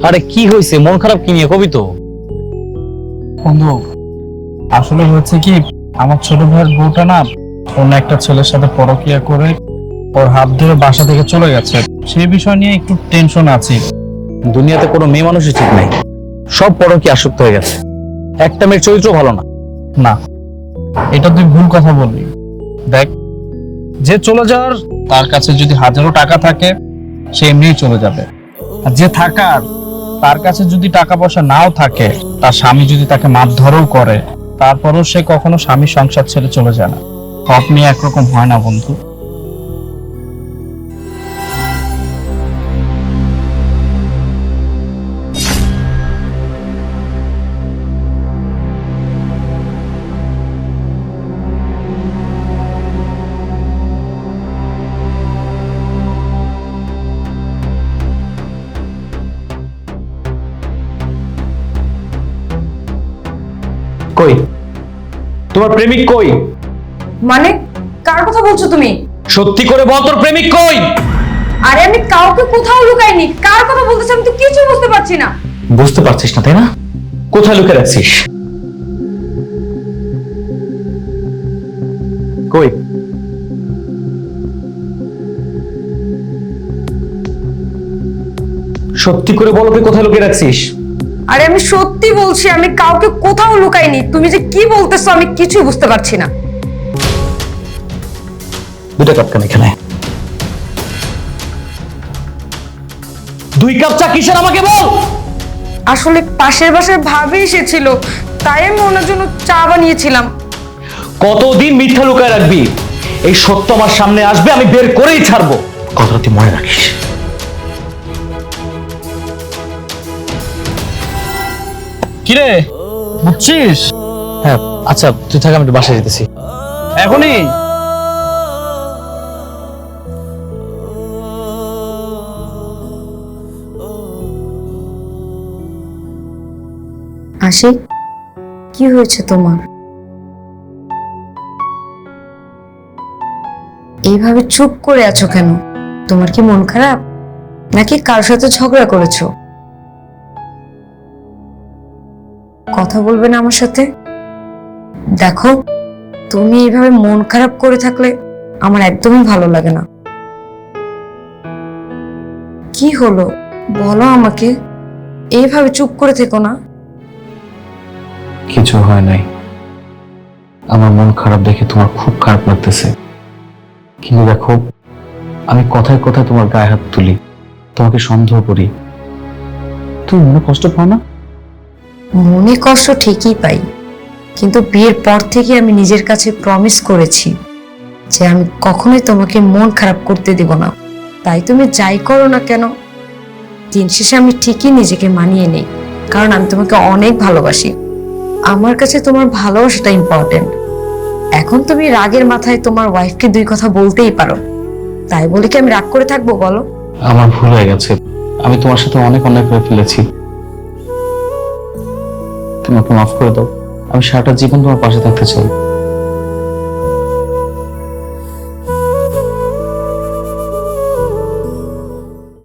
আরে কি হয়েছে, মন খারাপ কি নিয়ে কবি তো? বন্ধু, আসলে হচ্ছে কি, আমার ছোট ভাইয়ের বউটা না অন্য একটা ছেলের সাথে পরকীয়া করে ওর হাত ধরে বাসা থেকে চলে গেছে। সেই বিষয় নিয়ে একটু টেনশন আছি। দুনিয়াতে কোনো মেয়ে মানুষই ঠিক নাই, সব পরকীয়া আসক্ত হয়ে গেছে। একটা মেয়ের চরিত্র ভালো না। না, এটা তুই ভুল কথা বললি। দেখ, যে চলে যাওয়ার তার কাছে যদি হাজারো টাকা থাকে সে এমনিই চলে যাবে, আর যে থাকার তার কাছে যদি টাকা পয়সা নাও থাকে, তার স্বামী যদি তাকে মারধরও করে, তারপরও সে কখনো স্বামীর সংসার ছেড়ে চলে যায় না। সব নিয়ে একরকম হয় না বন্ধু। কই তোমার প্রেমিক কই? মানে কার কথা বলছো তুমি? সত্যি করে বল, তোর প্রেমিক কই? আরে আমি কাউকে কোথাও লুকাইনি। কার কথা বলতেছ আমি তো কিছু বুঝতে পারছি না। বুঝতে পারছিস না তাই না? কোথায় লুকিয়ে রাখছিস? কই? সত্যি করে বলো, তুই কোথায় লুকিয়ে রাখছিস? আরে আমি সত্যি বলছি, আমি কাউকে কোথাও লুকাইনি। তুমি যে কি বলতেছো আমি কিছুই বুঝতে পারছি না। দুটো কাপ কেন এখানে? 2 কাপ চা কিসের আমাকে বল। আসলে পাশের বাসার ভাবি এসেছিল, তাই আমি ওনার জন্য চা বানিয়েছিলাম। কতদিন মিথ্যা লুকায় রাখবি? এই সত্য আমার সামনে আসবে, আমি বের করেই ছাড়বো। কথাটা তুই মনে রাখিস। কিরে, বুঝছিস? হ্যাঁ আচ্ছা, তুই থাক, আমি একটু বাসায় যেতেছি। এখনই? আশিক, কি হয়েছে তোমার? এইভাবে চুপ করে আছো কেন? তোমার কি মন খারাপ, নাকি কার সাথে ঝগড়া করেছো? কথা বলবে না আমার সাথে? দেখো, তুমি এইভাবে মন খারাপ করে থাকলে আমার একদমই ভালো লাগে না। কি হলো বলো আমাকে, এইভাবে চুপ করে থেকো না। কিছু হয় নাই। আমার মন খারাপ দেখে তোমার খুব খারাপ লাগতেছে, কিন্তু দেখো, আমি কথায় কথায় তোমার গায়ে হাত তুলি, তোমাকে সন্দেহ করি, তুমি মনে কষ্ট পাও না? মনে কষ্ট ঠিকই পাই, কিন্তু বিয়ের পর থেকে আমি নিজের কাছে প্রমিস করেছি যে আমি কখনোই তোমাকে মন খারাপ করতে দেব না। তাই তুমি যাই করো না কেন, দিন শেষে আমি ঠিকই নিজেকে মানিয়ে নেই, কারণ আমি তোমাকে অনেক ভালোবাসি। আমার কাছে তোমার ভালোবাসাটা ইম্পর্টেন্ট। এখন তুমি রাগের মাথায় তোমার ওয়াইফকে 2 কথা বলতেই পারো, তাই বলে কি আমি রাগ করে থাকবো বলো? আমার ভুল হয়ে গেছে, আমি তোমার সাথে অনেক অন্যায় করে ফেলেছি। তুমি আমাকে মাফ করে দাও, আমি সারাটা জীবন তোমার পাশে থাকতে চাই।